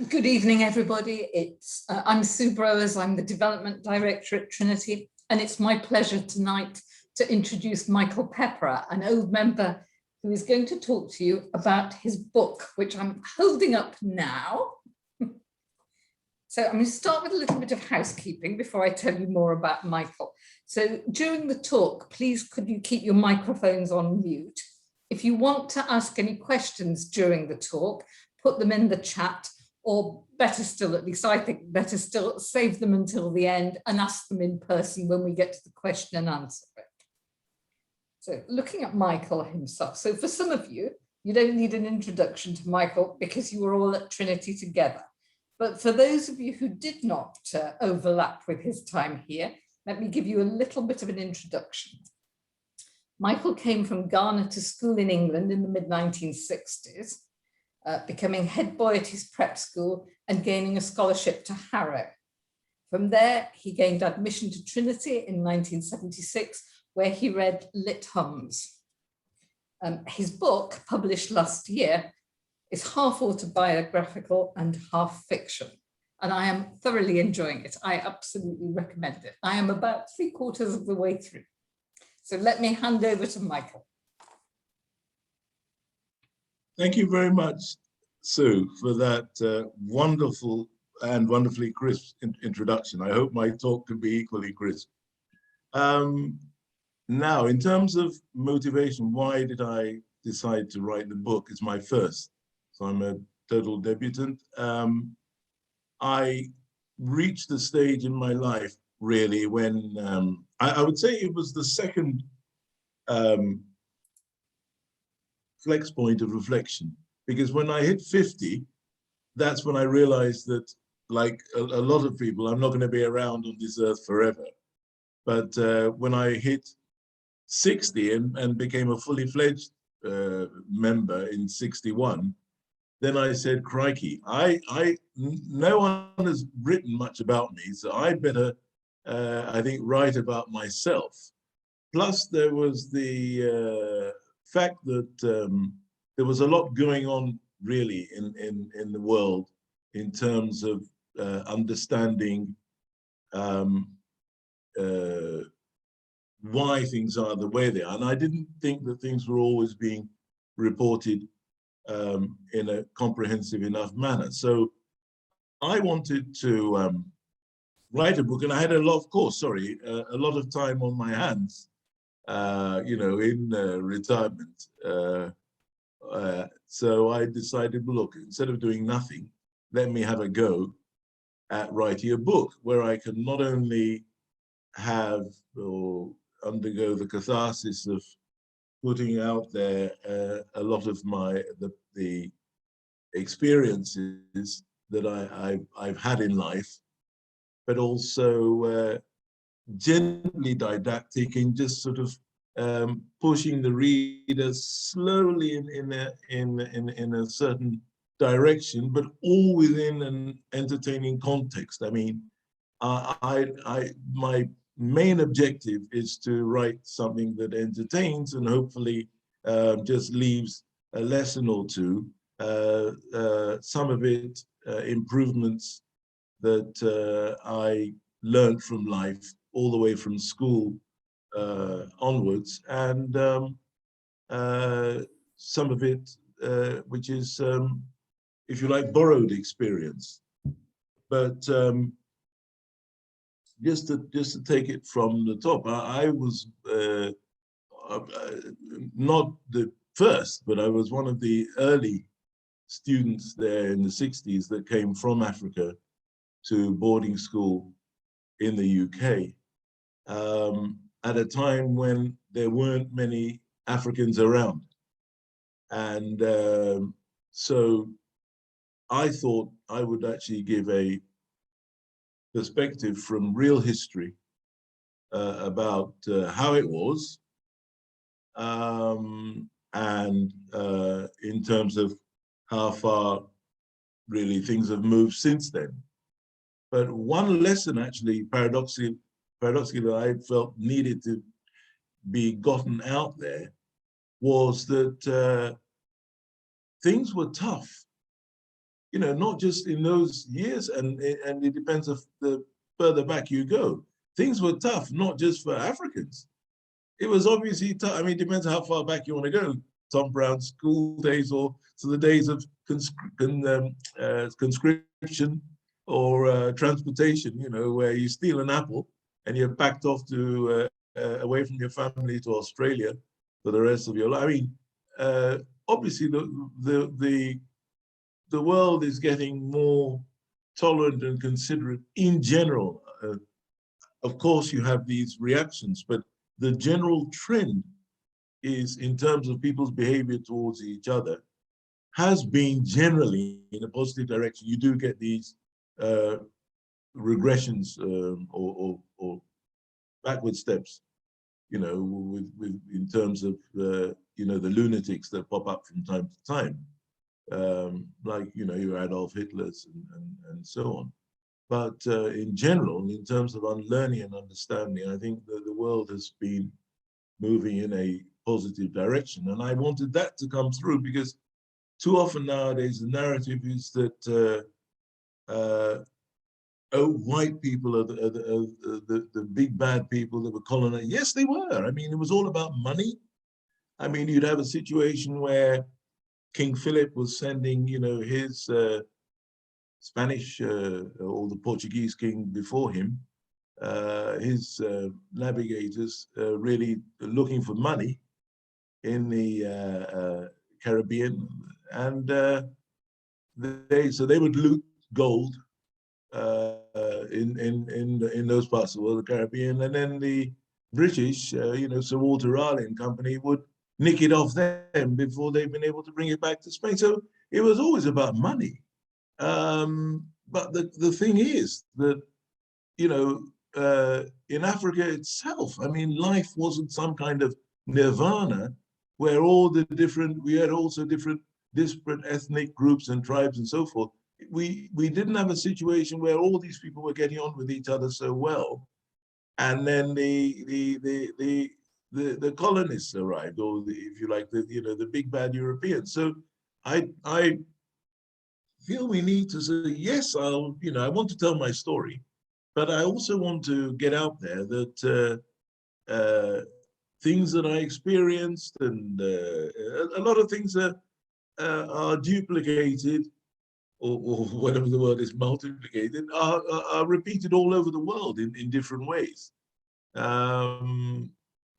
Good evening, everybody. I'm Sue Browers. I'm the Development Director at Trinity, and it's my pleasure tonight to introduce Michael Pepera, an old member who is going to talk to you about his book, which I'm holding up now. So I'm going to start with a little bit of housekeeping before I tell you more about Michael. So during the talk, please could you keep your microphones on mute? If you want to ask any questions during the talk, put them in the chat, or better still, at least I think better still, save them until the end and ask them in person when we get to the question and answer bit. So looking at Michael himself. So for some of you, you don't need an introduction to Michael because you were all at Trinity together. But for those of you who did not overlap with his time here, let me give you a little bit of an introduction. Michael came from Ghana to school in England in the mid-1960s, becoming head boy at his prep school and gaining a scholarship to Harrow. From there, he gained admission to Trinity in 1976, where he read Lit Hums. His book, published last year, is half autobiographical and half fiction, and I am thoroughly enjoying it. I absolutely recommend it. I am about 3/4 of the way through. So let me hand over to Michael. Thank you very much, Sue, for that wonderful and wonderfully crisp introduction. I hope my talk can be equally crisp. Now, in terms of motivation, why did I decide to write the book? It's my first, so I'm a total debutant. I reached the stage in my life, really, when I would say it was the second flex point of reflection, because when I hit 50, that's when I realized that, like a lot of people, I'm not going to be around on this earth forever. But when I hit 60 and became a fully fledged member in 61, then I said, crikey, no one has written much about me, so I better, I think, write about myself. Plus, there was the fact that there was a lot going on, really, in the world in terms of understanding why things are the way they are. And I didn't think that things were always being reported in a comprehensive enough manner. So I wanted to write a book, and I had a lot of time on my hands, you know, in retirement. So I decided, well, look, instead of doing nothing, let me have a go at writing a book where I can not only have or undergo the catharsis of putting out there a lot of the experiences that I've had in life, but also gently didactic in just sort of pushing the reader slowly in a certain direction, but all within an entertaining context. I mean, my main objective is to write something that entertains and hopefully just leaves a lesson or two. Some of it improvements that I learned from life, all the way from school onwards, and some of it which is, if you like, borrowed experience. But just to take it from the top, I was not the first, but I was one of the early students there in the 60s that came from Africa to boarding school in the UK at a time when there weren't many Africans around. And so I thought I would actually give a perspective from real history about how it was, and in terms of how far really things have moved since then. But one lesson, actually, paradoxically, that I felt needed to be gotten out there was that things were tough not just in those years, and it depends of the further back you go. Things were tough, not just for Africans. It was obviously tough. I mean, it depends how far back you want to go. Tom Brown's school days, or to the days of conscription or transportation, where you steal an apple and you're packed off to away from your family to Australia for the rest of your life. I mean, obviously the world is getting more tolerant and considerate in general. Of course, you have these reactions, but the general trend is, in terms of people's behavior towards each other, has been generally in a positive direction. You do get these regressions or backward steps, in terms of the lunatics that pop up from time to time, like your Adolf Hitlers and so on. But in general, in terms of unlearning and understanding, I think that the world has been moving in a positive direction. And I wanted that to come through, because too often nowadays the narrative is that white people are the big bad people that were colonized. Yes, they were. I mean, it was all about money. I mean, you'd have a situation where King Philip was sending, his Spanish or the Portuguese king before him, his navigators really looking for money in the Caribbean, and so they would loot gold in those parts of the world, the Caribbean, and then the British, Sir Walter Raleigh and company would nick it off them before they've been able to bring it back to Spain. So it was always about money. But the thing is that, in Africa itself, I mean, life wasn't some kind of nirvana where we had also different disparate ethnic groups and tribes and so forth. We didn't have a situation where all these people were getting on with each other so well, and then the colonists arrived, or if you like, the big bad Europeans. So I feel we need to say, yes, I want to tell my story, but I also want to get out there that things that I experienced and a lot of things that are duplicated, or whatever the word is, multiplicated, are repeated all over the world in different ways.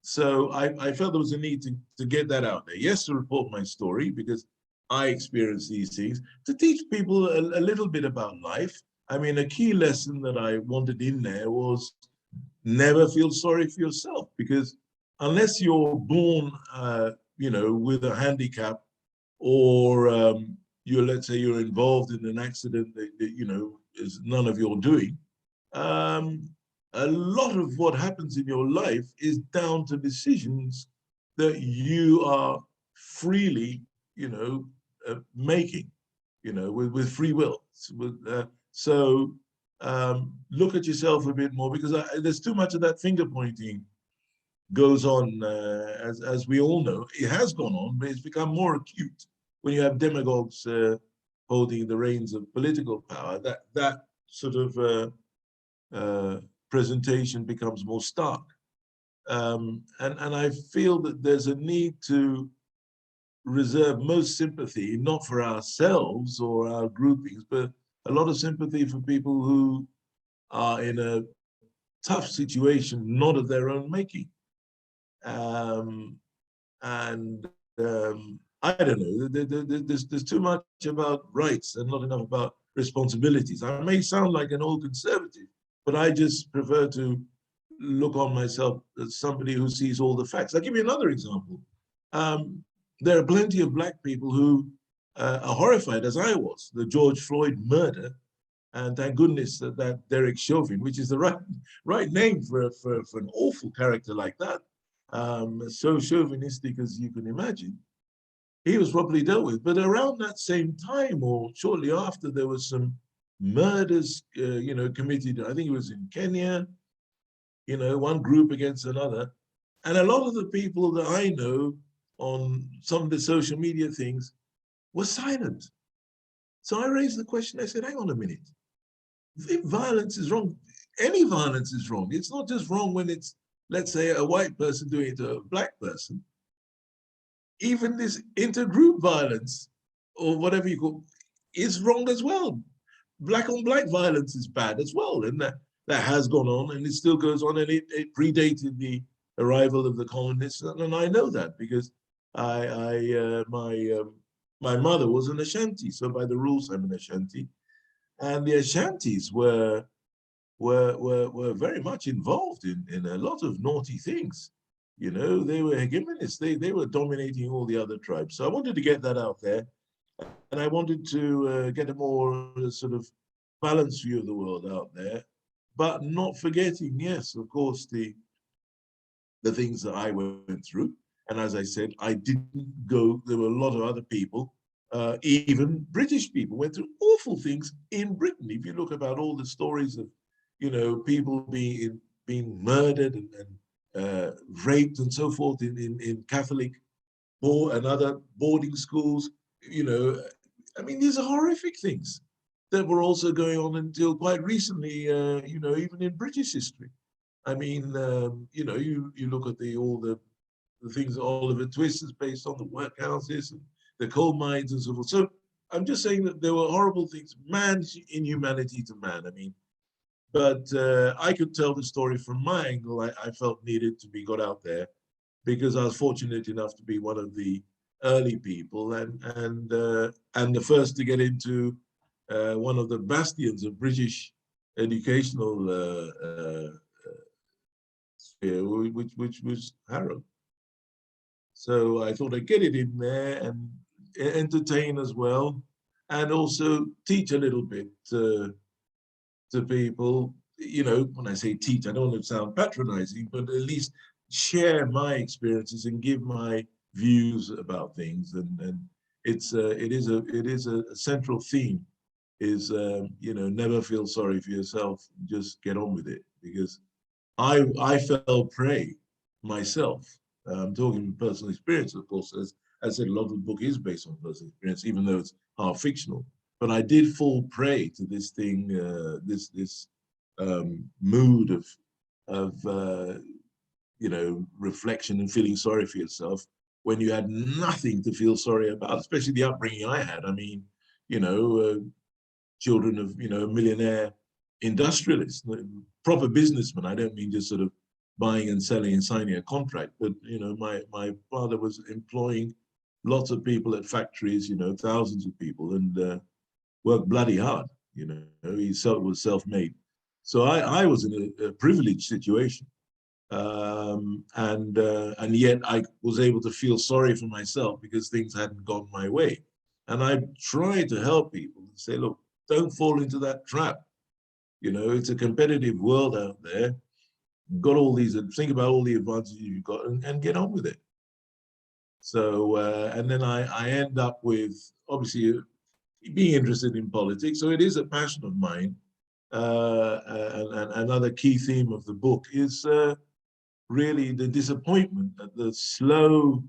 So I felt there was a need to get that out there. Yes, to report my story, because I experienced these things, to teach people a little bit about life. I mean, a key lesson that I wanted in there was never feel sorry for yourself, because unless you're born, with a handicap, or let's say you're involved in an accident that is none of your doing, a lot of what happens in your life is down to decisions that you are freely, making, with free will. So look at yourself a bit more, because there's too much of that finger pointing goes on, as we all know. It has gone on, but it's become more acute when you have demagogues holding the reins of political power. That sort of presentation becomes more stark. And I feel that there's a need to reserve most sympathy, not for ourselves or our groupings, but a lot of sympathy for people who are in a tough situation, not of their own making. I don't know, there's too much about rights and not enough about responsibilities. I may sound like an old conservative, but I just prefer to look on myself as somebody who sees all the facts. I'll give you another example. There are plenty of Black people who are horrified, as I was, the George Floyd murder. And thank goodness that Derek Chauvin, which is the right name for an awful character like that, so chauvinistic as you can imagine, he was properly dealt with. But around that same time, or shortly after, there was some murders, committed. I think it was in Kenya, one group against another. And a lot of the people that I know on some of the social media things were silent. So I raised the question, I said, hang on a minute. If violence is wrong, any violence is wrong. It's not just wrong when it's, let's say, a white person doing it to a black person. Even this intergroup violence, or whatever you call, is wrong as well. Black on black violence is bad as well, and that has gone on, and it still goes on, and it predated the arrival of the colonists, and I know that because my mother was an Ashanti, so by the rules I'm an Ashanti, and the Ashantis were very much involved in a lot of naughty things. You know, they were hegemonists. They were dominating all the other tribes. So I wanted to get that out there, and I wanted to get a more sort of balanced view of the world out there, but not forgetting, yes, of course, the things that I went through. And as I said, I didn't go. There were a lot of other people, even British people, went through awful things in Britain. If you look about all the stories of, you know, people being murdered and raped and so forth in Catholic and other boarding schools, you know, I mean, these are horrific things that were also going on until quite recently, you know, even in British history. I mean, you know, you look at all the things that Oliver Twist is based on, the workhouses and the coal mines and so forth. So I'm just saying that there were horrible things, man's inhumanity to man. I mean, but I could tell the story from my angle. I felt needed to be got out there because I was fortunate enough to be one of the early people and the first to get into one of the bastions of British educational sphere, which was Harrow. So I thought I'd get it in there and entertain as well, and also teach a little bit to people. You know, when I say teach, I don't want to sound patronizing, but at least share my experiences and give my views about things. And it is a central theme is you know, never feel sorry for yourself, just get on with it, because I fell prey myself. I'm talking personal experience, of course. As I said, a lot of the book is based on personal experience, even though it's half fictional. But I did fall prey to this thing, this mood of you know, reflection and feeling sorry for yourself when you had nothing to feel sorry about, especially the upbringing I had. I mean, you know, children of, you know, millionaire industrialists, proper businessmen. I don't mean just sort of buying and selling and signing a contract, but, you know, my father was employing lots of people at factories, you know, thousands of people, and worked bloody hard, you know, he was self-made. So I was in a privileged situation. And yet I was able to feel sorry for myself because things hadn't gone my way. And I tried to help people and say, look, don't fall into that trap. You know, it's a competitive world out there. You've got all these, think about all the advantages you've got and get on with it. So, and then I end up with, obviously, being interested in politics. So it is a passion of mine. And another key theme of the book is really the disappointment at the slow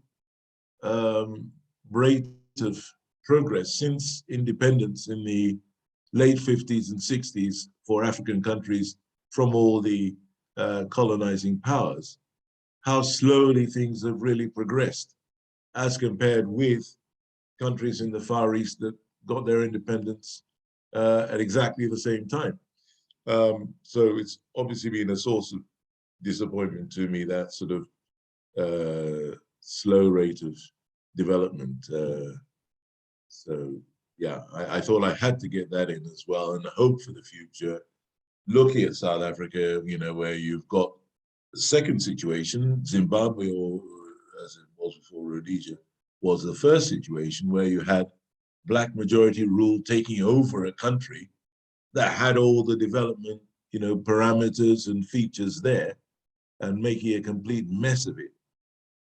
rate of progress since independence in the late 50s and 60s for African countries from all the colonizing powers, how slowly things have really progressed as compared with countries in the Far East that got their independence at exactly the same time. So it's obviously been a source of disappointment to me, that sort of slow rate of development. So yeah, I thought I had to get that in as well, and hope for the future. Looking at South Africa, you know, where you've got the second situation, Zimbabwe, or as it was before Rhodesia, was the first situation where you had Black majority rule taking over a country that had all the development, you know, parameters and features there, and making a complete mess of it.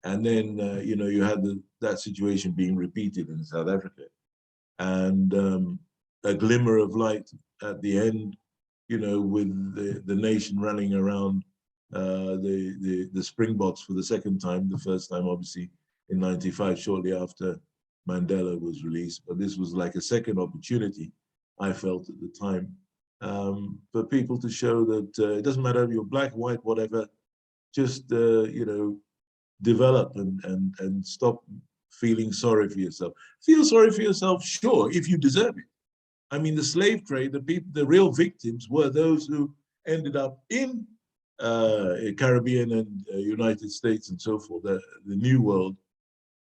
And then, you know, you had that situation being repeated in South Africa. And a glimmer of light at the end, you know, with the nation running around the Springboks for the second time, the first time obviously in '95, shortly after Mandela was released, but this was like a second opportunity, I felt at the time, for people to show that it doesn't matter if you're black, white, whatever, just, develop and stop feeling sorry for yourself. Feel sorry for yourself, sure, if you deserve it. I mean, the slave trade, the real victims were those who ended up in Caribbean and United States and so forth, the New World.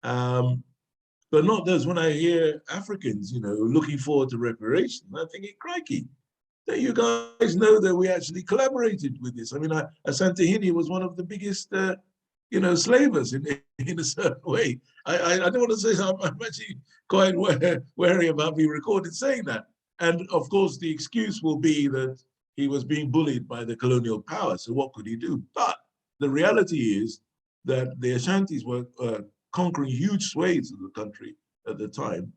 But not those. When I hear Africans, looking forward to reparations, I'm thinking, crikey, that you guys know that we actually collaborated with this. I mean, Asantehene was one of the biggest, slavers in a certain way. I don't want to say I'm actually quite wary about being recorded saying that. And of course, the excuse will be that he was being bullied by the colonial power. So what could he do? But the reality is that the Ashantis were conquering huge swathes of the country at the time.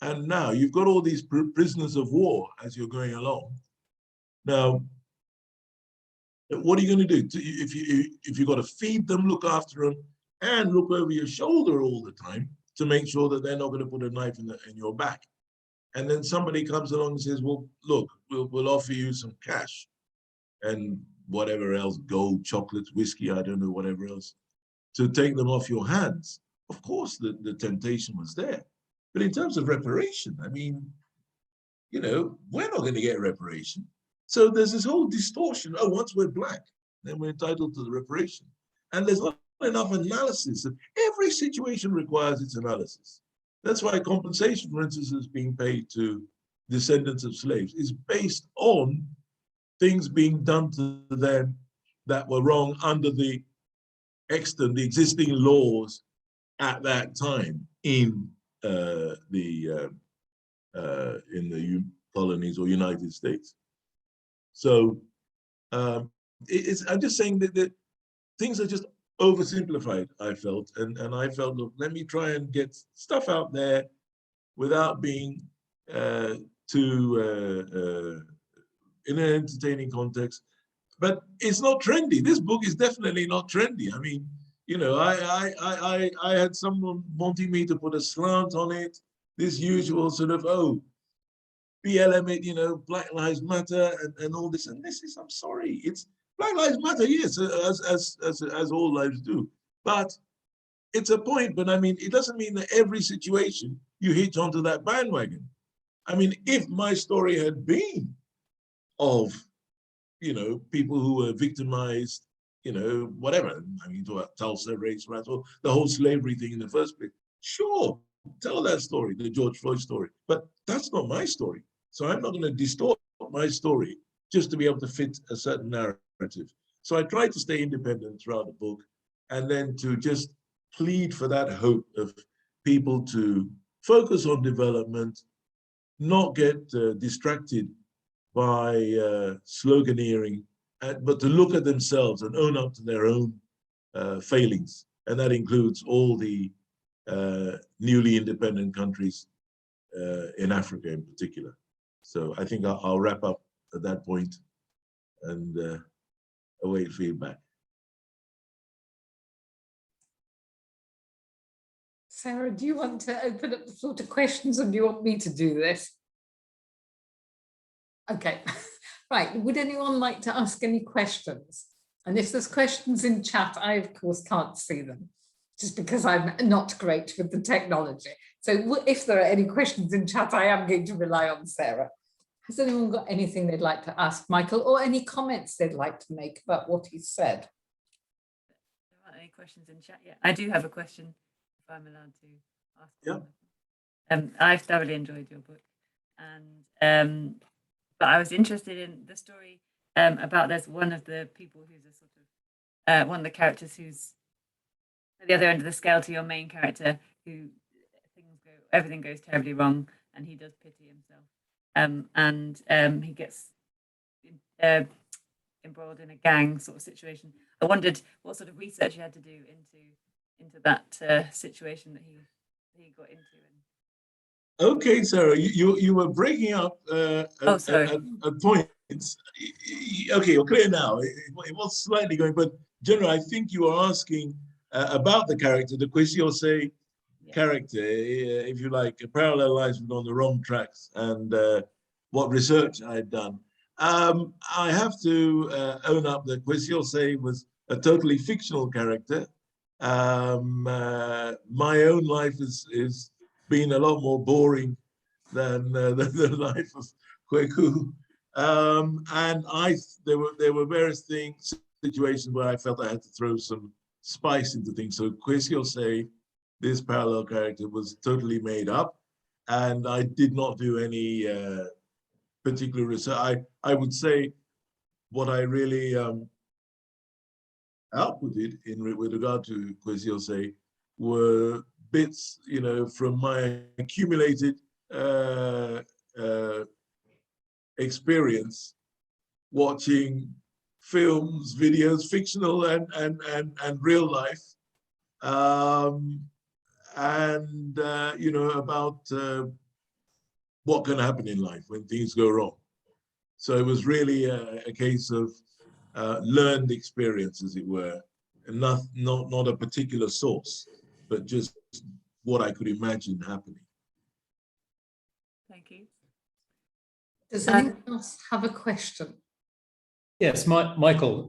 And now you've got all these prisoners of war as you're going along. Now, what are you going to do if you've got to feed them, look after them, and look over your shoulder all the time to make sure that they're not going to put a knife in your back? And then somebody comes along and says, well, look, we'll offer you some cash and whatever else, gold, chocolates, whiskey, I don't know, whatever else, to take them off your hands. Of course, the temptation was there. But in terms of reparation, I mean, we're not going to get reparation. So there's this whole distortion. Oh, once we're black, then we're entitled to the reparation. And there's not enough analysis. Every situation requires its analysis. That's why compensation, for instance, is being paid to descendants of slaves is based on things being done to them that were wrong under the existing laws at that time in the colonies or United States. So I'm just saying that things are just oversimplified, I felt, and I felt, look, let me try and get stuff out there without being too in an entertaining context. But it's not trendy. This book is definitely not trendy. I mean, I had someone wanting me to put a slant on it, this usual sort of, BLM it, Black Lives Matter and all this. And this is, I'm sorry, it's Black Lives Matter, yes, as all lives do. But it's a point, but I mean, it doesn't mean that every situation you hitch onto that bandwagon. I mean, if my story had been of, people who were victimized, whatever, I mean, talk about Tulsa, race, rats, or the whole slavery thing in the first place, sure, tell that story, the George Floyd story, but that's not my story. So I'm not going to distort my story just to be able to fit a certain narrative. So I tried to stay independent throughout the book, and then to just plead for that hope of people to focus on development, not get distracted by sloganeering, but to look at themselves and own up to their own failings. And that includes all the newly independent countries in Africa in particular. So I think I'll wrap up at that point and await feedback. Sarah, do you want to open up the floor to questions, or do you want me to do this? Okay, right. Would anyone like to ask any questions? And if there's questions in chat, I, of course, can't see them, just because I'm not great with the technology. So if there are any questions in chat, I am going to rely on Sarah. Has anyone got anything they'd like to ask Michael, or any comments they'd like to make about what he said? There aren't any questions in chat yet. I do have a question, if I'm allowed to ask. Yeah. I've thoroughly enjoyed your book, and but I was interested in the story about there's one of the people who's a sort of one of the characters who's at the other end of the scale to your main character, who everything goes terribly wrong, and he does pity himself, and he gets embroiled in a gang sort of situation. I wondered what sort of research you had to do into that situation that he got into. Okay, Sarah, you were breaking up at points. Okay, you're clear now. It was slightly going, but generally, I think you are asking about the character, the Kwesi Osei, character, if you like, parallel lives were on the wrong tracks, and what research I had done. I have to own up that Kweku was a totally fictional character. My own life is been a lot more boring than the life of Kweku. And there were various situations where I felt I had to throw some spice into things. So Kweku, this parallel character, was totally made up, and I did not do any particular research. I would say what I really outputted with regard to Kweku were bits, from my accumulated experience watching films, videos, fictional and real life, about what can happen in life when things go wrong. So it was really a case of learned experience, as it were, and not a particular source, but just what I could imagine happening. Thank you. Does anyone else have a question? Yes, Michael.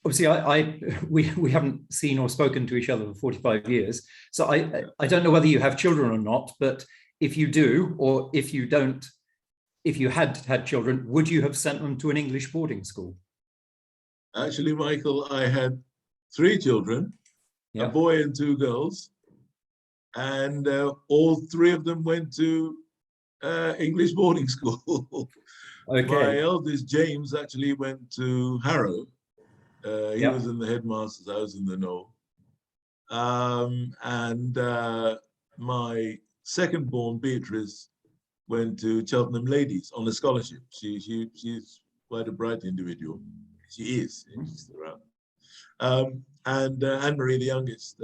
Obviously, we haven't seen or spoken to each other for 45 years, so I don't know whether you have children or not. But if you do, or if you don't, if you had children, would you have sent them to an English boarding school? Actually, Michael, I had 3 children, a boy and 2 girls, and all 3 of them went to English boarding school. Okay. My eldest, James, actually went to Harrow. He was in the headmasters, I was in the Knoll. And my second born, Beatrice, went to Cheltenham Ladies on a scholarship. She's quite a bright individual. She is, she's around. And Anne-Marie, the youngest,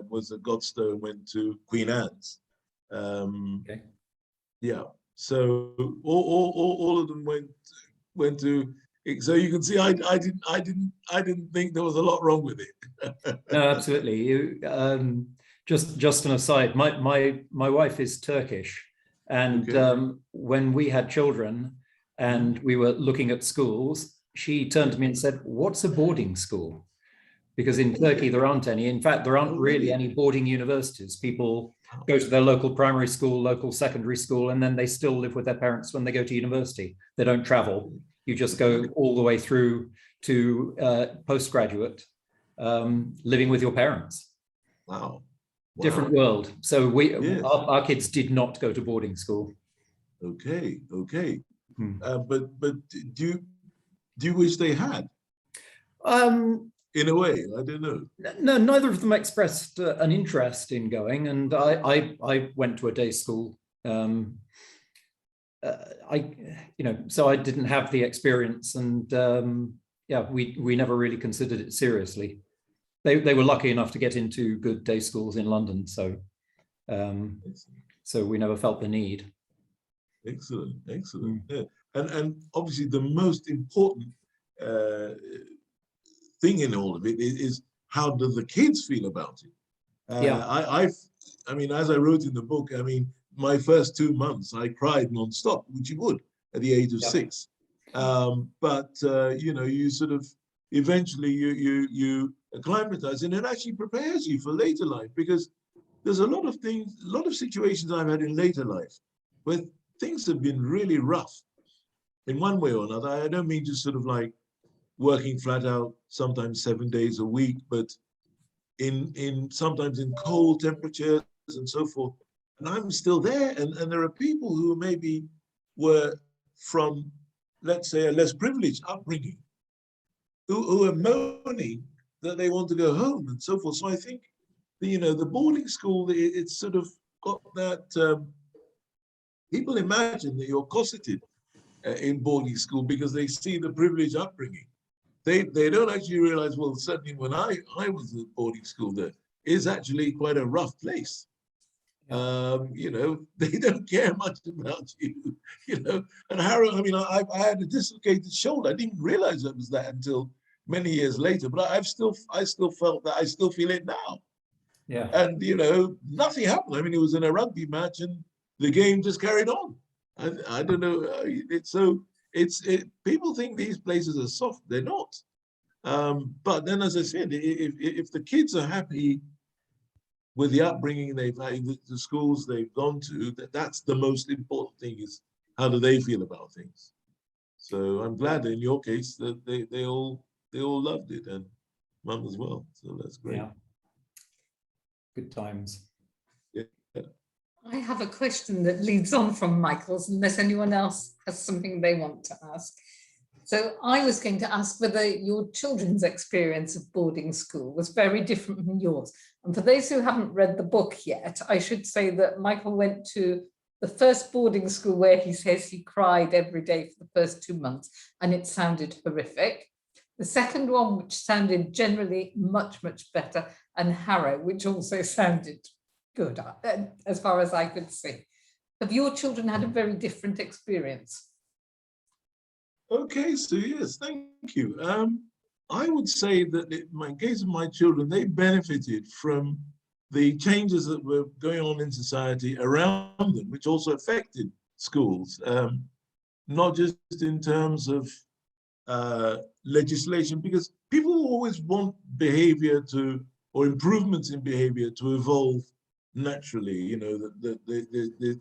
was at Godstow and went to Queen Anne's. Okay. Yeah, so all of them went to. So you can see, I didn't think there was a lot wrong with it. No, absolutely. You just an aside. My wife is Turkish, and when we had children and we were looking at schools, she turned to me and said, "What's a boarding school?" Because in Turkey there aren't any. In fact, there aren't really any boarding universities. People go to their local primary school, local secondary school, and then they still live with their parents when they go to university. They don't travel. You just go all the way through to postgraduate, living with your parents. Wow. Different world. So our kids did not go to boarding school. Okay. But do you wish they had? In a way, I don't know. No, neither of them expressed an interest in going, and I went to a day school. So I didn't have the experience, and we never really considered it seriously. They were lucky enough to get into good day schools in London, so we never felt the need. Excellent. Yeah. And obviously the most important thing in all of it is how do the kids feel about it? I mean, as I wrote in the book, I mean, my first 2 months, I cried nonstop, which you would at the age of 6. But you sort of eventually you acclimatize, and it actually prepares you for later life, because there's a lot of situations I've had in later life where things have been really rough in one way or another. I don't mean just sort of like working flat out, sometimes 7 days a week, but sometimes in cold temperatures and so forth. And I'm still there, and there are people who maybe were from, let's say, a less privileged upbringing, who are moaning that they want to go home and so forth. So I think, the boarding school, it's sort of got that, people imagine that you're cosseted in boarding school because they see the privileged upbringing. They don't actually realize, well, certainly when I was at boarding school, there is actually quite a rough place. They don't care much about you, And Harold, I mean, I had a dislocated shoulder. I didn't realize it was that until many years later, but I still felt that. I still feel it now. Yeah. And, you know, nothing happened. I mean, it was in a rugby match and the game just carried on. I don't know. People think these places are soft. They're not. But then, as I said, if the kids are happy with the upbringing they've had, the schools they've gone to, that's the most important thing, is how do they feel about things. So I'm glad in your case that they all loved it, and mum as well. So that's great. Yeah. Good times. Yeah. I have a question that leads on from Michael's, unless anyone else has something they want to ask. So I was going to ask whether your children's experience of boarding school was very different from yours. And for those who haven't read the book yet, I should say that Michael went to the first boarding school where he says he cried every day for the first 2 months, and it sounded horrific. The second one, which sounded generally much, much better, and Harrow, which also sounded good, as far as I could see. Have your children had a very different experience? Okay, so yes, thank you. I would say that in my case of my children, they benefited from the changes that were going on in society around them, which also affected schools, not just in terms of legislation, because people always want behavior to, or improvements in behavior to evolve naturally, you know,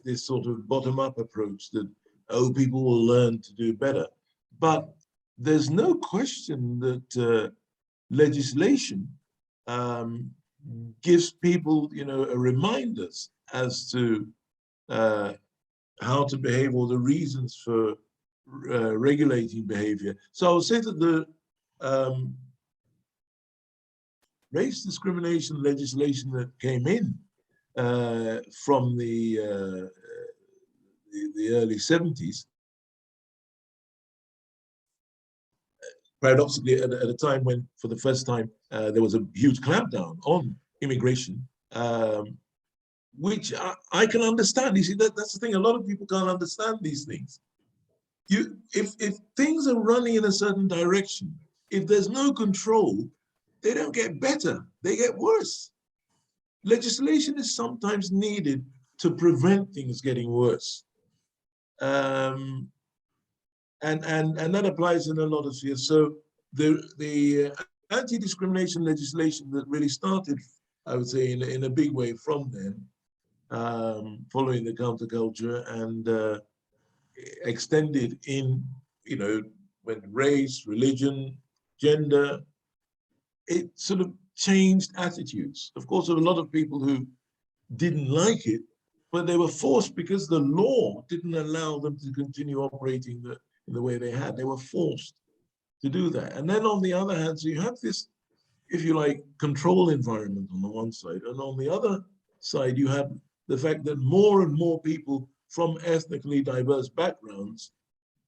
this sort of bottom-up approach that, oh, people will learn to do better. But there's no question that legislation gives people, you know, a reminders as to how to behave, or the reasons for regulating behavior. So I would say that the race discrimination legislation that came in from the early 70s, paradoxically, at a time when, for the first time, there was a huge clampdown on immigration, which I can understand. You see, that's the thing. A lot of people can't understand these things. If things are running in a certain direction, if there's no control, they don't get better, they get worse. Legislation is sometimes needed to prevent things getting worse. And that applies in a lot of spheres. So the anti-discrimination legislation that really started, I would say, in a big way from then, following the counterculture, and extended in, you know, when race, religion, gender, it sort of changed attitudes. Of course, there were a lot of people who didn't like it, but they were forced, because the law didn't allow them to continue operating in the way they had. They were forced to do that. And then on the other hand, so you have this, if you like, control environment on the one side, and on the other side, you have the fact that more and more people from ethnically diverse backgrounds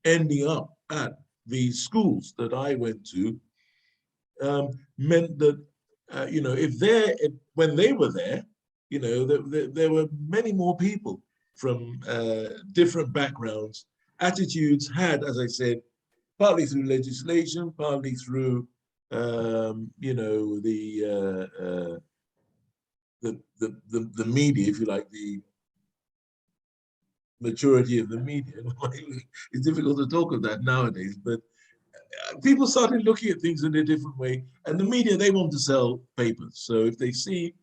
ending up at these schools that I went to, meant that, you know, when they were there, you know, there were many more people from different backgrounds. Attitudes had, as I said, partly through legislation, partly through, you know, the media, if you like, the maturity of the media. It's difficult to talk of that nowadays, but people started looking at things in a different way. And the media, they want to sell papers. So if they see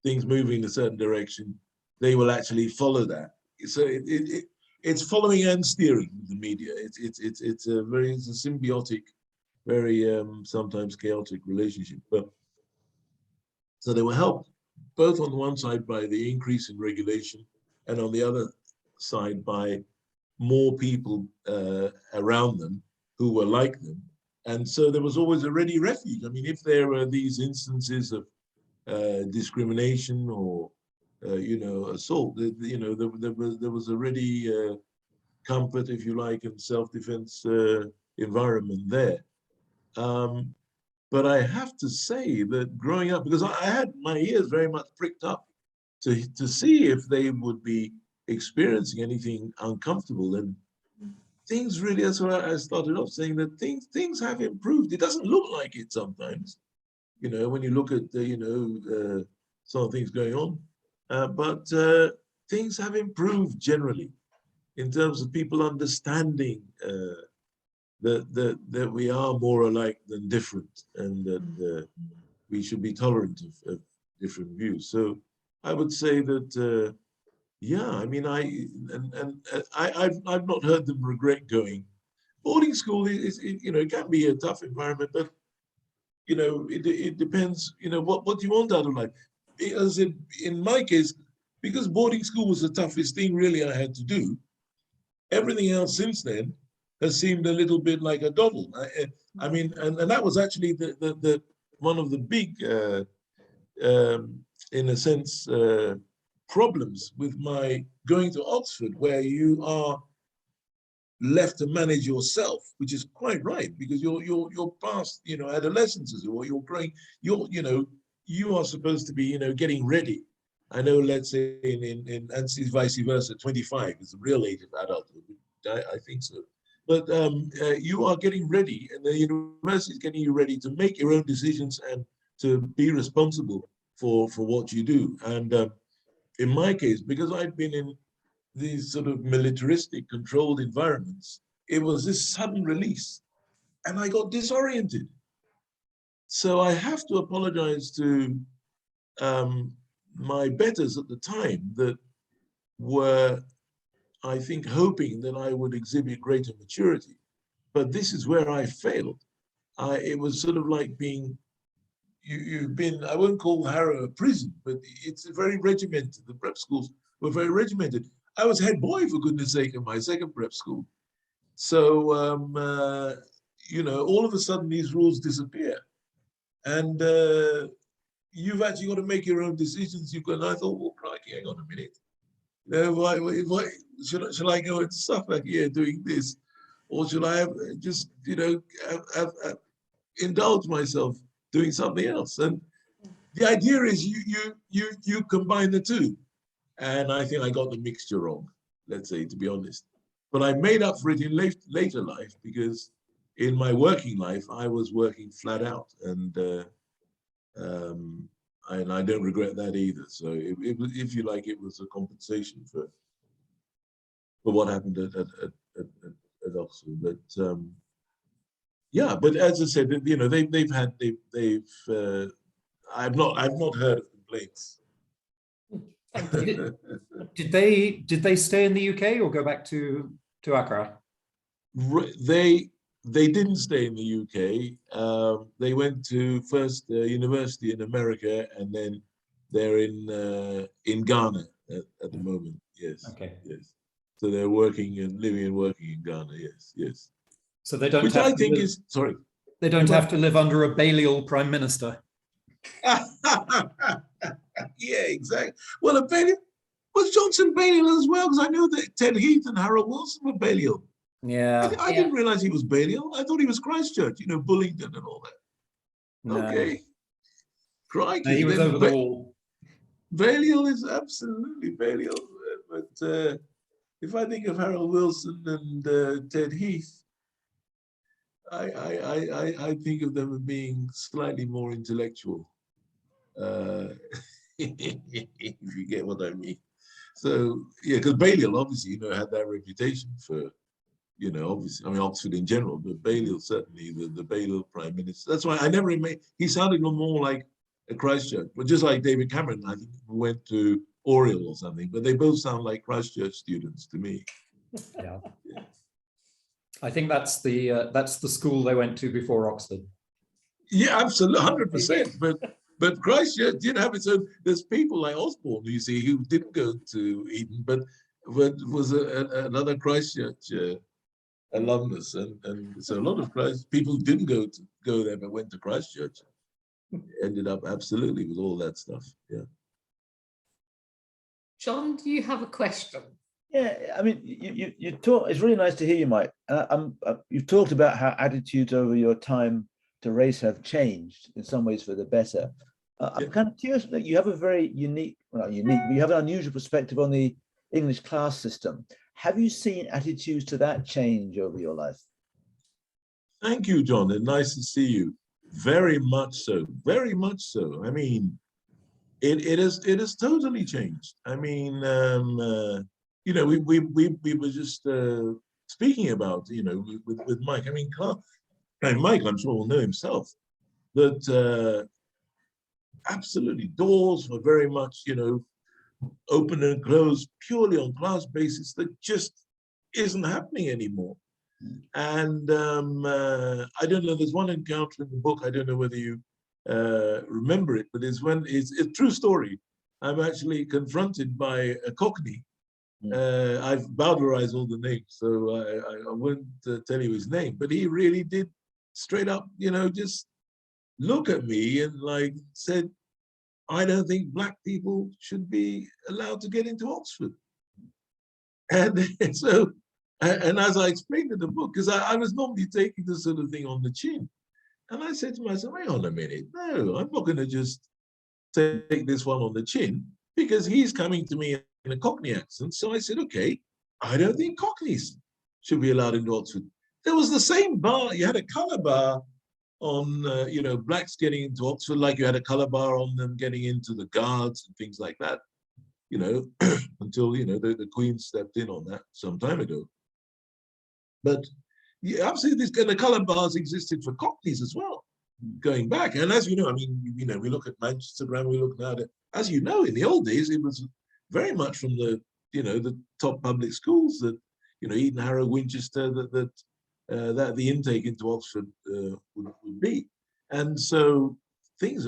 things moving in a certain direction, they will actually follow that. So it's following and steering the media. It's a symbiotic, very sometimes chaotic relationship. But so they were helped both on the one side by the increase in regulation, and on the other side by more people around them who were like them. And so there was always a ready refuge. I mean, if there were these instances of discrimination or, you know, assault, you know, there was a ready comfort, if you like, and self-defense environment there. But I have to say that growing up, because I had my ears very much pricked up to see if they would be experiencing anything uncomfortable, and things really, that's why I started off saying that things have improved. It doesn't look like it sometimes, you know, when you look at the, you know, some things going on, but things have improved generally in terms of people understanding that we are more alike than different, and that we should be tolerant of different views. So I would say that, yeah, I mean, I've not heard them regret going. Boarding school it can be a tough environment, but it depends. What do you want out of life? As in my case, because boarding school was the toughest thing really I had to do. Everything else since then has seemed a little bit like a doddle. I mean, and that was actually the one of the big, in a sense, problems with my going to Oxford, where you are left to manage yourself, which is quite right, because you're past adolescence, or you're growing. You are supposed to be getting ready. I know, let's say in and vice versa, 25 is the real age of adulthood. I think so. But you are getting ready, and the university is getting you ready to make your own decisions and to be responsible for what you do. And in my case, because I'd been in these sort of militaristic controlled environments, it was this sudden release, and I got disoriented. So I have to apologize to my betters at the time that were, I think, hoping that I would exhibit greater maturity. But this is where I failed. It was sort of like being, you've been, I won't call Harrow a prison, but it's very regimented. The prep schools were very regimented. I was head boy, for goodness sake, in my second prep school. So, all of a sudden these rules disappear. And you've actually got to make your own decisions. And I thought, well, crikey, hang on a minute. Why should I go and suffer here doing this, or should I have just indulge myself doing something else? And the idea is you combine the two, and I think I got the mixture wrong. Let's say, to be honest, but I made up for it in later life, because in my working life I was working flat out, and I don't regret that either. So if you like, it was a compensation for what happened at Oxford. But yeah, but as I said, I've not heard of complaints. Did they stay in the UK or go back to Accra? They didn't stay in the UK. They went to first university in America, and then they're in Ghana at the moment. Yes. Okay. Yes. So they're working and living and working in Ghana. Yes. Yes. So they don't. Which I think is sorry. They don't have to live under a Balliol prime minister. Yeah, exactly. Well, a Balliol was Johnson Balliol as well, because I know that Ted Heath and Harold Wilson were Balliol. Yeah. I didn't realize he was Balliol. I thought he was Christchurch, Bullingdon and all that. No. Okay. Crikey. No, he was over the wall. Balliol is absolutely Balliol. But if I think of Harold Wilson and Ted Heath, I think of them as being slightly more intellectual. If you get what I mean. So, yeah, because Balliol obviously, had that reputation for, obviously, I mean, Oxford in general, but Balliol certainly, the Balliol Prime Minister. That's why I never he sounded more like a Christchurch, but just like David Cameron, I think went to Oriel or something, but they both sound like Christchurch students to me. Yeah. Yeah. I think that's the school they went to before Oxford. Yeah, absolutely, 100%. But Christchurch did have its own. There's people like Osborne, you see, who didn't go to Eton, but was another Christchurch alumnus, and so a lot of people didn't go there, but went to Christchurch. Ended up absolutely with all that stuff. Yeah. John, do you have a question? Yeah, I mean, you talk. It's really nice to hear you, Mike. You've talked about how attitudes over your time to race have changed in some ways for the better. I'm kind of curious that you have a very unique, well, not unique, but you have an unusual perspective on the English class system. Have you seen attitudes to that change over your life? Thank you, John, and nice to see you. Very much so, very much so. I mean, it has totally changed. I mean, you know, we were just speaking about, you know, with Mike. I mean, and Mike, I'm sure will know himself that absolutely doors were very much, you know, open and closed purely on class basis. That just isn't happening anymore. And I don't know, there's one encounter in the book, I don't know whether you remember it, but it's a true story. I'm actually confronted by a Cockney. I've bowdlerized all the names, so I won't tell you his name, but he really did straight up, you know, just look at me and like said, I don't think black people should be allowed to get into Oxford. And so, and as I explained in the book, because I was normally taking this sort of thing on the chin, and I said to myself, hang on a minute, no, I'm not going to just take this one on the chin, because he's coming to me in a Cockney accent. So I said, okay, I don't think Cockneys should be allowed into Oxford. There was the same bar, you had a colour bar on, you know, blacks getting into Oxford, like you had a colour bar on them getting into the Guards and things like that, you know, until, you know, the Queen stepped in on that some time ago. But yeah, absolutely, the colour bars existed for Cockneys as well, going back. And as you know, I mean, you know, we look at Manchester Brand, we look now at it. As you know, in the old days, it was very much from the, you know, the top public schools that, you know, Eton, Harrow, Winchester, that the intake into Oxford would be. And so things,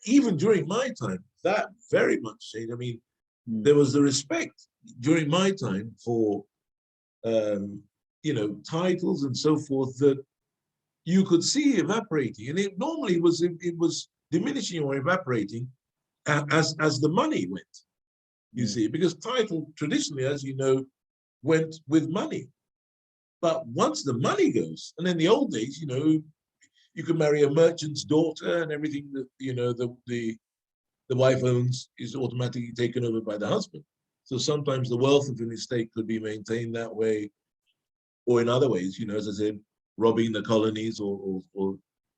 even during my time, that very much changed. I mean, there was the respect during my time for, you know, titles and so forth that you could see evaporating. And it normally was, it was diminishing or evaporating as the money went, you see, because title traditionally, as you know, went with money. But once the money goes, and in the old days, you know, you could marry a merchant's daughter and everything that, you know, the wife owns is automatically taken over by the husband. So sometimes the wealth of an estate could be maintained that way, or in other ways, you know, as I said, robbing the colonies or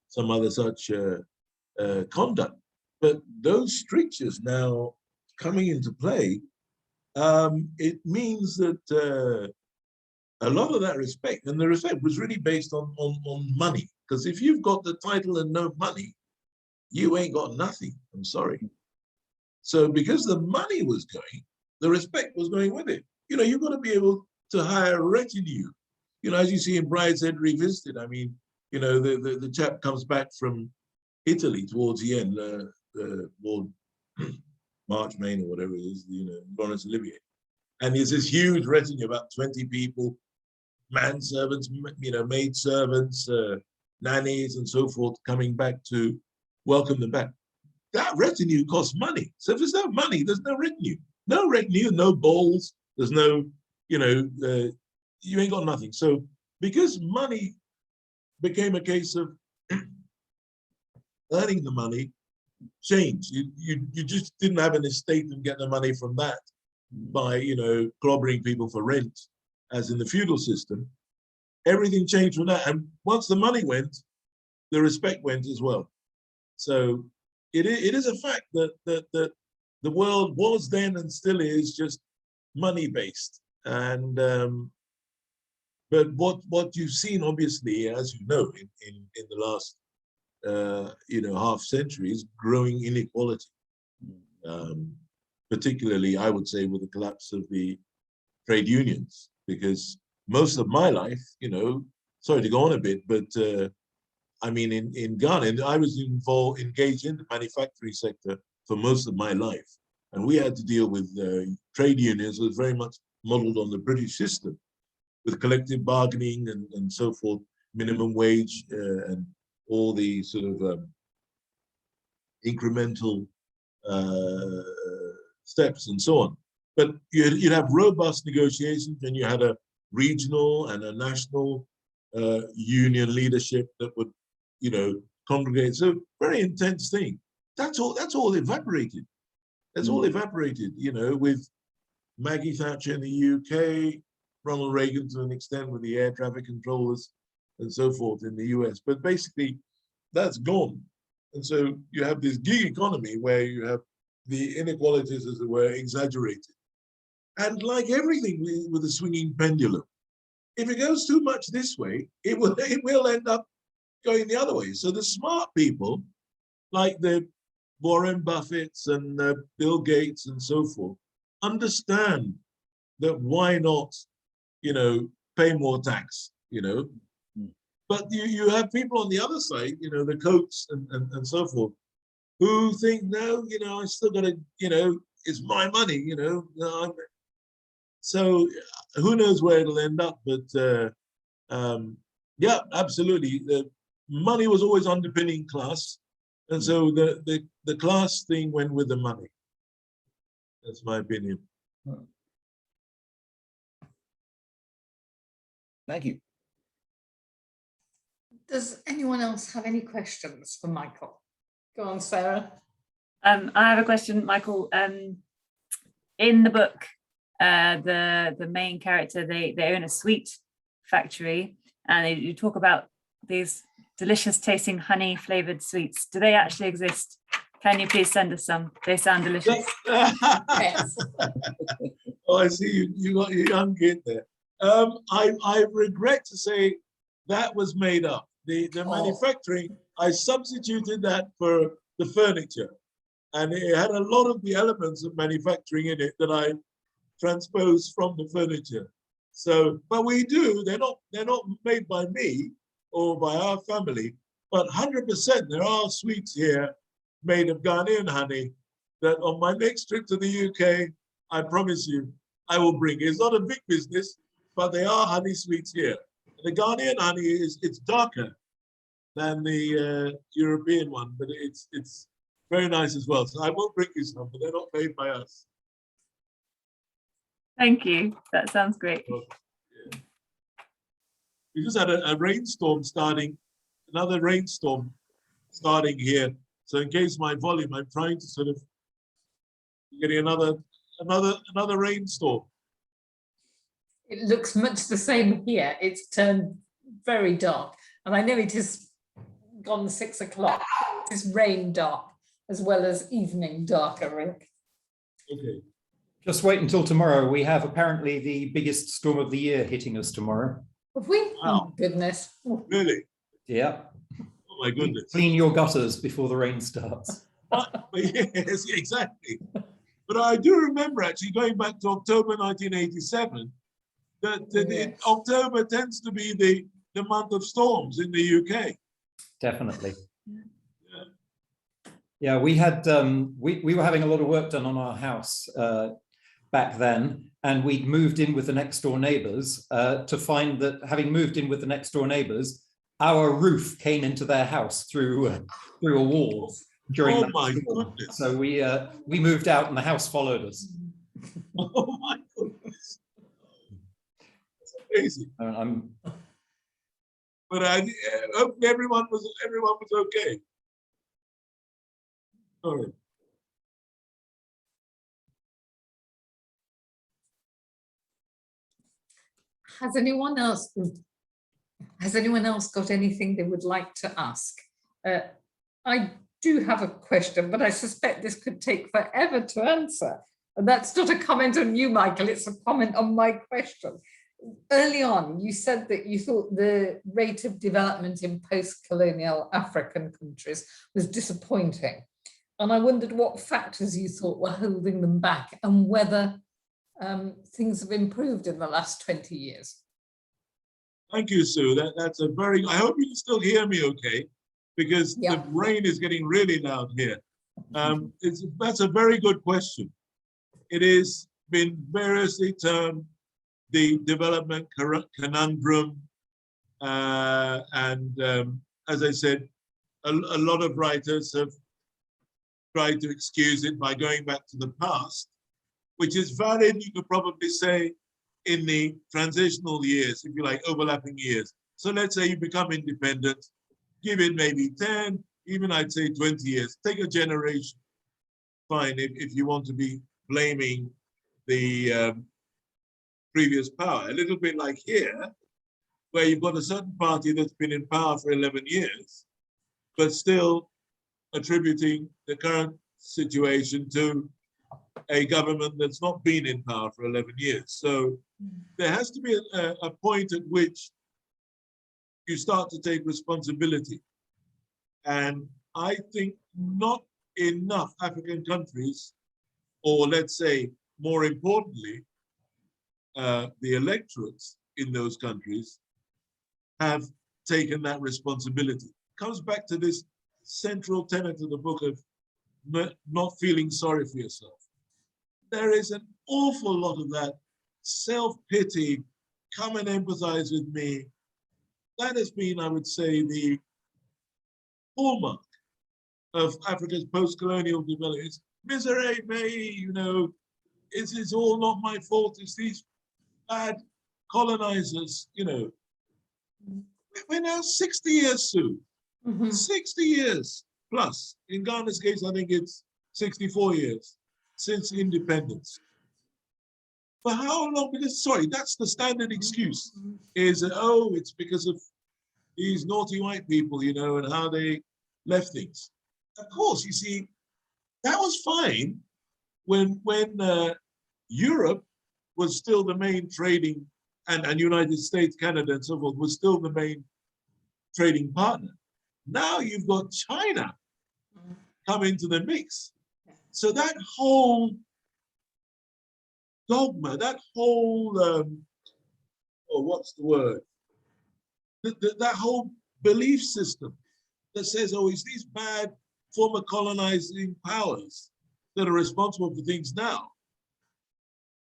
some other such conduct. But those strictures now coming into play, it means that a lot of that respect, and the respect was really based on money. Because if you've got the title and no money, you ain't got nothing. I'm sorry. So because the money was going, the respect was going with it. You know, you've got to be able to hire a retinue. You know, as you see in Brideshead Revisited, I mean, you know, the chap comes back from Italy towards the end, Lord Marchmain or whatever it is, you know, Laurence Olivier. And there's this huge retinue, about 20 people, manservants, you know, maid servants, nannies and so forth, coming back to welcome them back. That retinue costs money. So if there's no money, there's no retinue. No retinue, no balls, there's no, you know, you ain't got nothing. So because money became a case of earning the money, changed. You just didn't have an estate and get the money from that by, you know, clobbering people for rent, as in the feudal system. Everything changed from that. And once the money went, the respect went as well. So it is a fact that the world was then and still is just money-based. And but what you've seen, obviously, as you know, in the last you know, half century, is growing inequality. Particularly, I would say, with the collapse of the trade unions, because most of my life, you know, sorry to go on a bit, but I mean, in Ghana, I was engaged in the manufacturing sector for most of my life. And we had to deal with trade unions. It was very much modeled on the British system, with collective bargaining and so forth, minimum wage and all the sort of incremental steps and so on. But you'd have robust negotiations, and you had a regional and a national union leadership that would, you know, congregate. So very intense thing. That's all evaporated. That's all evaporated, you know, with Maggie Thatcher in the UK, Ronald Reagan to an extent with the air traffic controllers and so forth in the US. But basically, that's gone. And so you have this gig economy where you have the inequalities, as it were, exaggerated. And like everything with a swinging pendulum, if it goes too much this way, it will end up going the other way. So the smart people, like the Warren Buffetts and Bill Gates and so forth, understand that why not, pay more tax, But you have people on the other side, the Kochs and so forth, who think, no, I still got to, it's my money, So who knows where it'll end up, but yeah, absolutely. The money was always underpinning class. And so the class thing went with the money. That's my opinion. Thank you. Does anyone else have any questions for Michael? Go on, Sarah. I have a question, Michael. In the book, the main character, they own a sweet factory, and you talk about these delicious tasting honey flavored sweets. Do they actually exist? Can you please send us some? They sound delicious. Yes. Oh, I see you got your young kid there. I regret to say that was made up. The manufacturing, I substituted that for the furniture, and it had a lot of the elements of manufacturing in it that I transposed from the furniture. So, but we do. They're not made by me or by our family, but 100% there are sweets here made of Ghanaian honey that on my next trip to the UK, I promise you, I will bring. It's not a big business, but they are honey sweets here. The Ghanaian honey it's darker than the European one, but it's very nice as well. So I will bring you some, but they're not made by us. Thank you. That sounds great. Yeah. We just had a rainstorm starting, another rainstorm starting here. So in case my volume, I'm trying to sort of getting another rainstorm. It looks much the same here. It's turned very dark, and I know it is gone 6 o'clock. It's rain dark as well as evening dark, Rick. Okay. Just wait until tomorrow. We have apparently the biggest storm of the year hitting us tomorrow. Have we? Wow. Oh, goodness. Really? Yeah. Oh my goodness. Clean your gutters before the rain starts. Yes, exactly. But I do remember actually going back to October 1987, that Yes. October tends to be the month of storms in the UK. Definitely. Yeah, we had we were having a lot of work done on our house back then, and we'd moved in with the next door neighbors to find that having moved in with the next door neighbors, our roof came into their house through a wall during Oh that my storm. goodness. So we moved out and the house followed us. Oh my goodness. That's amazing. But I hope everyone was okay. Sorry. Has anyone else got anything they would like to ask? I do have a question, but I suspect this could take forever to answer. And that's not a comment on you, Michael, it's a comment on my question. Early on, you said that you thought the rate of development in post-colonial African countries was disappointing. And I wondered what factors you thought were holding them back and whether things have improved in the last 20 years. Thank you, Sue. That's a very, I hope you can still hear me okay, because the rain is getting really loud here. That's a very good question. It has been variously termed the development conundrum. And as I said, a lot of writers have tried to excuse it by going back to the past, which is valid, you could probably say, in the transitional years, if you like, overlapping years. So let's say you become independent, give it maybe 10, even I'd say 20 years, take a generation. Fine, if you want to be blaming the previous power, a little bit like here, where you've got a certain party that's been in power for 11 years, but still attributing the current situation to a government that's not been in power for 11 years. So there has to be a point at which you start to take responsibility. And I think not enough African countries, or let's say more importantly, the electorates in those countries have taken that responsibility. It comes back to this central tenet of the book of not feeling sorry for yourself. There is an awful lot of that self-pity, come and empathize with me. That has been, I would say, the hallmark of Africa's post-colonial development. It's misery, you know, it's all not my fault, it's these bad colonizers, you know. We're now 60 years soon, 60 years plus. In Ghana's case, I think it's 64 years since independence. For how long? Because, sorry, that's the standard excuse, is, oh, it's because of these naughty white people, you know, and how they left things. Of course, you see, that was fine when Europe was still the main trading, and United States, Canada, and so forth, was still the main trading partner. Now you've got China come into the mix. So that whole dogma, that whole, what's the word? That whole belief system that says, oh, it's these bad former colonizing powers that are responsible for things now.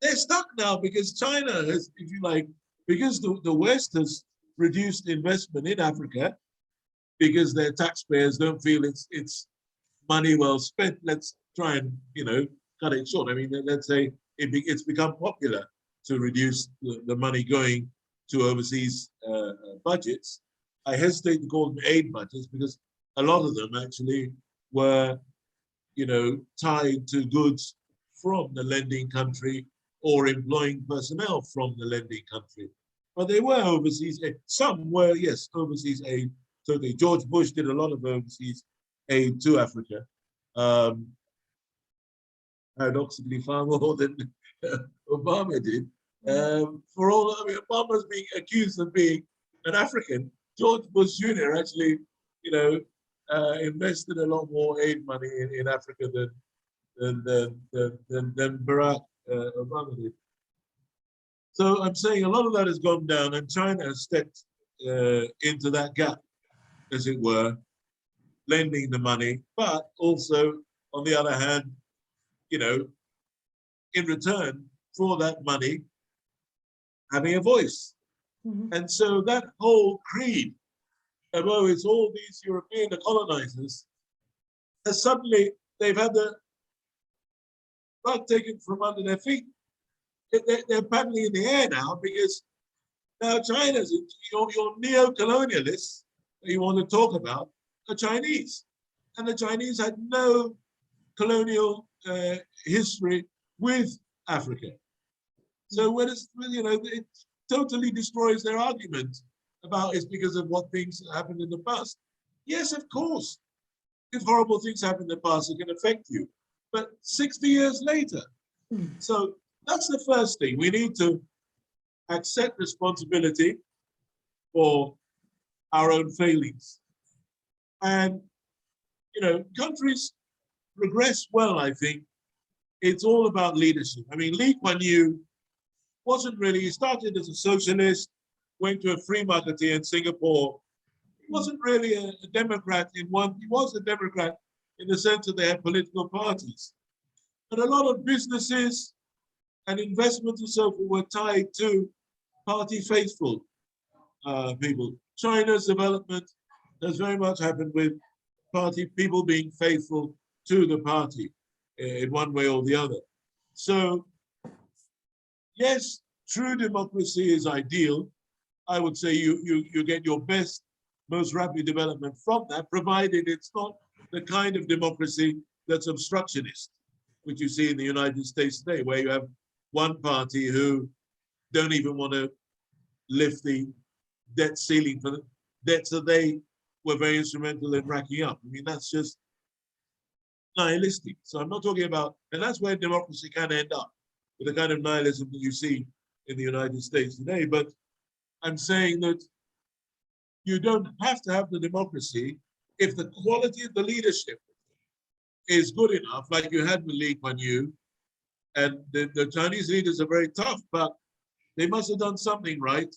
They're stuck now because China has, if you like, because the West has reduced investment in Africa because their taxpayers don't feel it's money well spent. Let's try and, you know, cut it short. I mean, let's say it's become popular to reduce the money going to overseas budgets. I hesitate to call them aid budgets because a lot of them actually were, you know, tied to goods from the lending country or employing personnel from the lending country. But they were overseas aid. Some were, yes, overseas aid. So George Bush did a lot of overseas aid to Africa. Paradoxically, far more than Obama did. For all, I mean, Obama's being accused of being an African. George Bush Jr. actually, you know, invested a lot more aid money in Africa than Barack Obama did. So I'm saying a lot of that has gone down, and China has stepped into that gap, as it were, lending the money, but also, on the other hand, you know, in return for that money, having a voice. And so that whole creed of, oh, it's all these European colonizers, has suddenly, they've had the rug taken from under their feet. They're paddling in the air now because now China's, your neo-colonialists that you want to talk about are Chinese. And the Chinese had no colonial history with Africa. So when it's, you know, it totally destroys their argument about it's because of what things happened in the past. Yes, of course, if horrible things happen in the past, it can affect you. But 60 years later. So that's the first thing. We need to accept responsibility for our own failings. And, you know, countries regress well, I think. It's all about leadership. I mean, Lee Kuan Yew wasn't really, he started as a socialist, went to a free marketeer in Singapore. He wasn't really a Democrat he was a Democrat in the sense that they had political parties. But a lot of businesses and investments and so forth were tied to party faithful people. China's development has very much happened with people being faithful to the party in one way or the other. So yes, true democracy is ideal. I would say you get your best, most rapid development from that, provided it's not the kind of democracy that's obstructionist, which you see in the United States today, where you have one party who don't even want to lift the debt ceiling for the debts that they were very instrumental in racking up. I mean, that's just, nihilistic. So I'm not talking about, and that's where democracy can end up, with the kind of nihilism that you see in the United States today. But I'm saying that you don't have to have the democracy if the quality of the leadership is good enough, like you had with Lee Kuan Yew. And the Chinese leaders are very tough, but they must have done something right.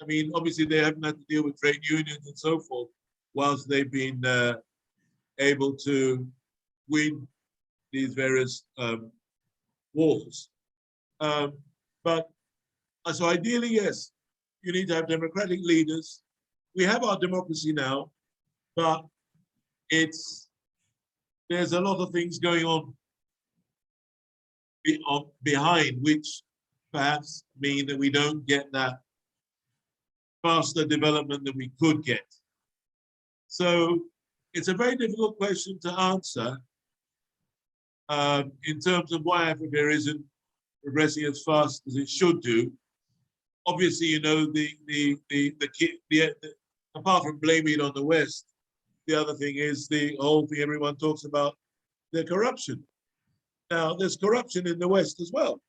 I mean, obviously they haven't had to deal with trade unions and so forth, whilst they've been able to win these various wars. But so ideally, yes, you need to have democratic leaders. We have our democracy now, but there's a lot of things going on behind, which perhaps mean that we don't get that faster development that we could get. So it's a very difficult question to answer in terms of why Africa isn't progressing as fast as it should do. Obviously, you know, apart from blaming it on the West, the other thing is the whole thing everyone talks about, the corruption. Now, there's corruption in the West as well.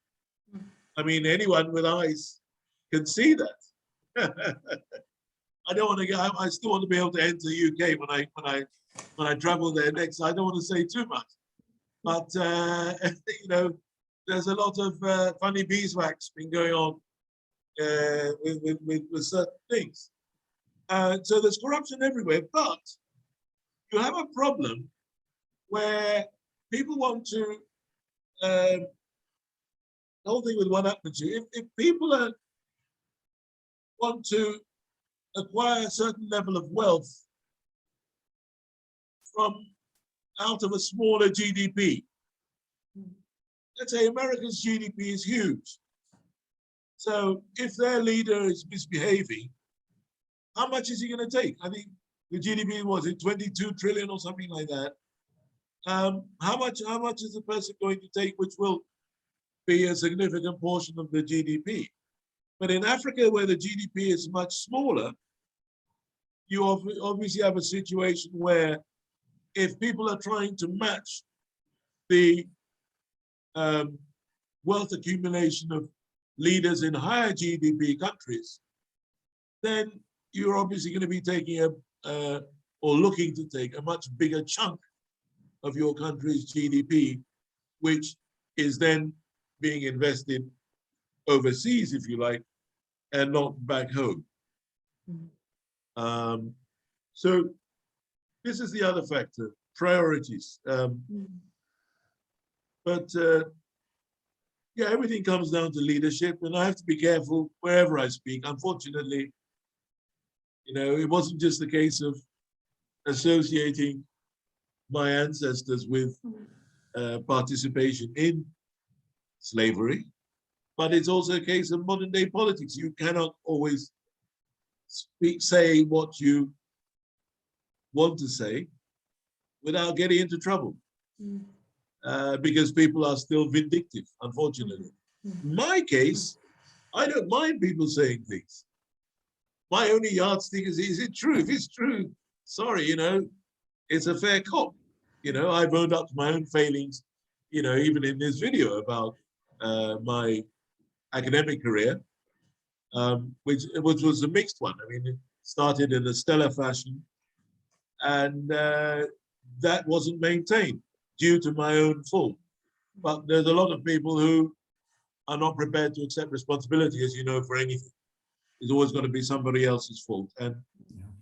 I mean, anyone with eyes can see that. I don't want to go. I still want to be able to enter UK when I travel there next. I don't want to say too much, but you know, there's a lot of funny beeswax been going on with certain things. So there's corruption everywhere, but you have a problem where people want to. The whole thing with one upmanship. If people want to acquire a certain level of wealth from out of a smaller GDP, let's say America's GDP is huge. So if their leader is misbehaving, how much is he going to take? I think the GDP was it 22 trillion or something like that. How much is the person going to take, which will be a significant portion of the GDP? But in Africa, where the GDP is much smaller, you obviously have a situation where if people are trying to match the wealth accumulation of leaders in higher GDP countries, then you're obviously going to be taking or looking to take a much bigger chunk of your country's GDP, which is then being invested overseas, if you like, and not back home. So this is the other factor, priorities. But yeah, everything comes down to leadership, and I have to be careful wherever I speak. Unfortunately, you know, it wasn't just the case of associating my ancestors with participation in slavery, but it's also a case of modern day politics. You cannot always say what you want to say without getting into trouble, because people are still vindictive, unfortunately. In my case, I don't mind people saying things. My only yardstick is it true? If it's true, sorry, you know, it's a fair cop. You know, I've owned up to my own failings, you know, even in this video about my academic career, which was a mixed one. I mean, it started in a stellar fashion, and that wasn't maintained due to my own fault. But there's a lot of people who are not prepared to accept responsibility, as you know, for anything. It's always going to be somebody else's fault. And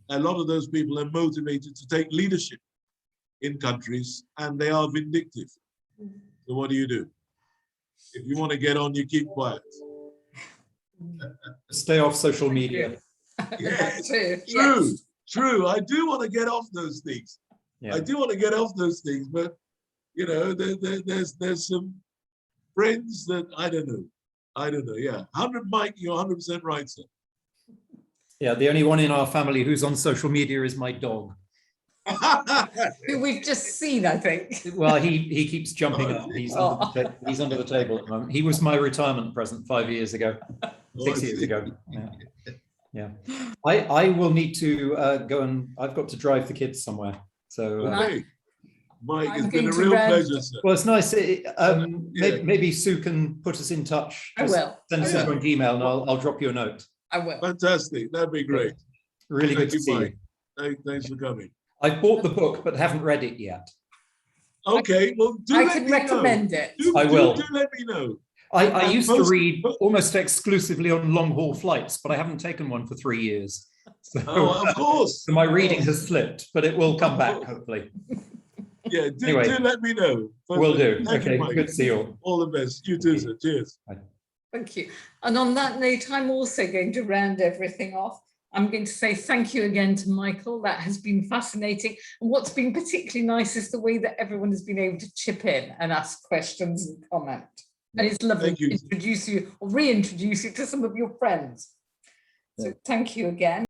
a lot of those people are motivated to take leadership in countries, and they are vindictive. So what do? If you want to get on, you keep quiet. Stay off social media. Yes, True. true, Yes. true. I do want to get off those things. Yeah. I do want to get off those things, but you know, there's some friends that I don't know. Yeah, 100 Mike, you're 100% right, sir. Yeah, the only one in our family who's on social media is my dog. Who we've just seen, I think. Well, he keeps jumping up. He's under the table at the moment. He was my retirement present 5 years ago, 6 years ago. Yeah. I will need to go, and I've got to drive the kids somewhere. So Okay. Mike, I'm it's been going a to real round- pleasure, sir. Well, it's nice. Yeah. Maybe Sue can put us in touch. I Just will. Send us I a will. joint email and I'll drop you a note. I will. Fantastic. That'd be great. Really good Thank to you, see Mike. you. Thanks for coming. I bought the book but haven't read it yet. Okay, well, do I let can me recommend know. it. I will. Do let me know. I used to Most- read almost exclusively on long haul flights, but I haven't taken one for 3 years. So, Oh, of course. so my reading has slipped, but it will come back, hopefully. Yeah, Anyway. do let me know. Will do. Thank you, Okay, Mike. good to see you all. All the best. You too, sir. Cheers. Thank you. And on that note, I'm also going to round everything off. I'm going to say thank you again to Michael. That has been fascinating. And what's been particularly nice is the way that everyone has been able to chip in and ask questions and comment. And it's lovely Thank you. to introduce you or reintroduce you to some of your friends. So thank you again.